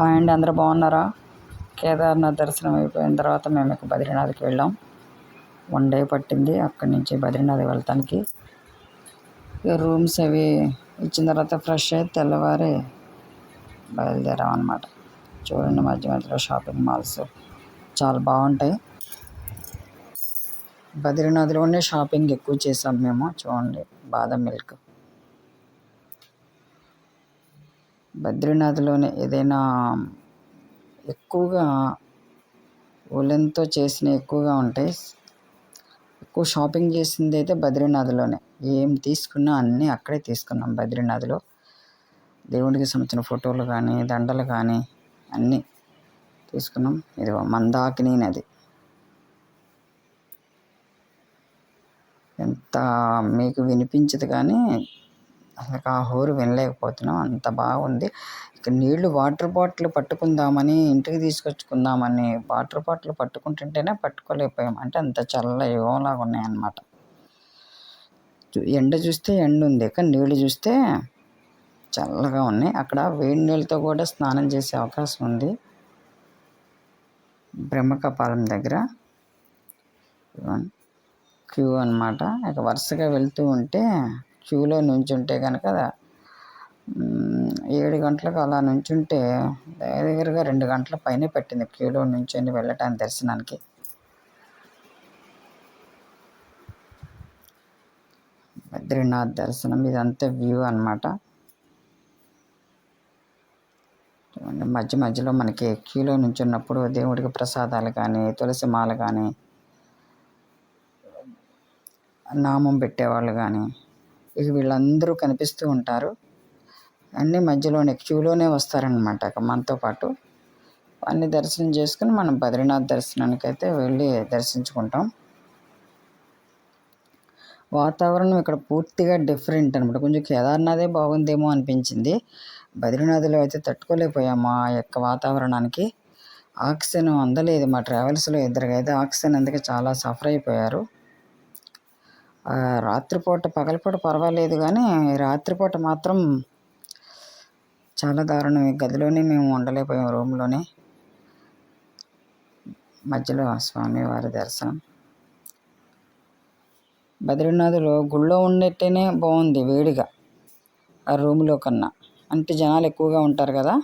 Hi అండి, అందరూ బాగున్నారా? కేదార్నాథ్ దర్శనం అయిపోయిన తర్వాత మేము ఇక బద్రీనాథ్కి వెళ్ళాం. 1 డే పట్టింది అక్కడి నుంచి బద్రీనాథ్ వెళ్తానికి. ఇక రూమ్స్ అవి ఇచ్చిన తర్వాత ఫ్రెష్ అయ్యి తెల్లవారి బయలుదేరాం అన్నమాట. చూడండి, మధ్య మధ్యలో షాపింగ్ మాల్స్ చాలా బాగుంటాయి. బద్రీనాథ్లోనే షాపింగ్ ఎక్కువ చేసాం మేము. చూడండి, బాదం మిల్క్. బద్రీనాథ్లోనే ఏదైనా ఎక్కువగా ఉలెన్తో చేసినవి ఎక్కువగా ఉంటాయి. ఎక్కువ షాపింగ్ చేసింది అయితే బద్రీనాథ్లోనే. ఏం తీసుకున్నా అన్నీ అక్కడే తీసుకున్నాం బద్రీనాథ్లో. దేవుడికి సంబంధించిన ఫోటోలు కానీ దండలు కానీ అన్నీ తీసుకున్నాం. ఇది మందాకిని నది. ఎంత మీకు వినిపించదు కానీ అసలు ఆ హోరు వినలేకపోతున్నాం, అంత బాగుంది. ఇక నీళ్లు వాటర్ బాటిల్ పట్టుకుందామని ఇంటికి తీసుకొచ్చుకుందామని వాటర్ బాటిల్ పట్టుకుంటుంటేనే పట్టుకోలేకపోయాం. అంటే అంత చల్ల యుగంలాగా ఉన్నాయన్నమాట. ఎండ చూస్తే ఎండ ఉంది, కానీ నీళ్లు చూస్తే చల్లగా ఉన్నాయి. అక్కడ వేడి నీళ్ళతో కూడా స్నానం చేసే అవకాశం ఉంది బ్రహ్మకపాలం దగ్గర. క్యూ అన్నమాట. ఇక వరుసగా వెళ్తూ ఉంటే క్యూలో నుంచుంటే కనుక 7 గంటలకు అలా నుంచుంటే దగ్గరగా 2 గంటల పైనే పట్టింది క్యూలో నుంచొని వెళ్ళటానికి దర్శనానికి. బద్రీనాథ్ దర్శనం ఇదంతా వ్యూ అన్నమాట. మధ్య మధ్యలో మనకి క్యూలో నుంచున్నప్పుడు దేవుడికి ప్రసాదాలు కానీ తులసి మాల కానీ నామం పెట్టేవాళ్ళు కానీ ఇక వీళ్ళందరూ కనిపిస్తూ ఉంటారు. అన్నీ మధ్యలోనే క్యూలోనే వస్తారనమాట మనతో పాటు. అన్ని దర్శనం చేసుకుని మనం బద్రీనాథ్ దర్శనానికి అయితే వెళ్ళి దర్శించుకుంటాం. వాతావరణం ఇక్కడ పూర్తిగా డిఫరెంట్ అనమాట. కొంచెం కేదార్నాథే బాగుందేమో అనిపించింది. బద్రీనాథ్లో అయితే తట్టుకోలేకపోయాము ఆ యొక్క వాతావరణానికి. ఆక్సిజన్ అందలేదు. మా ట్రావెల్స్లో ఇద్దరికైతే ఆక్సిజన్ అందుకే చాలా సఫర్ అయిపోయారు. రాత్రిపూట పగలపూట పర్వాలేదు, కానీ రాత్రిపూట మాత్రం చాలా దారుణం. గదిలోనే మేము ఉండలేకపోయాం, రూమ్లోనే. మధ్యలో స్వామివారి దర్శనం. బద్రీనాథ్లో గుళ్ళో ఉన్నట్టేనే బాగుంది వేడిగా ఆ రూమ్లో కన్నా. అంటే జనాలు ఎక్కువగా ఉంటారు కదా,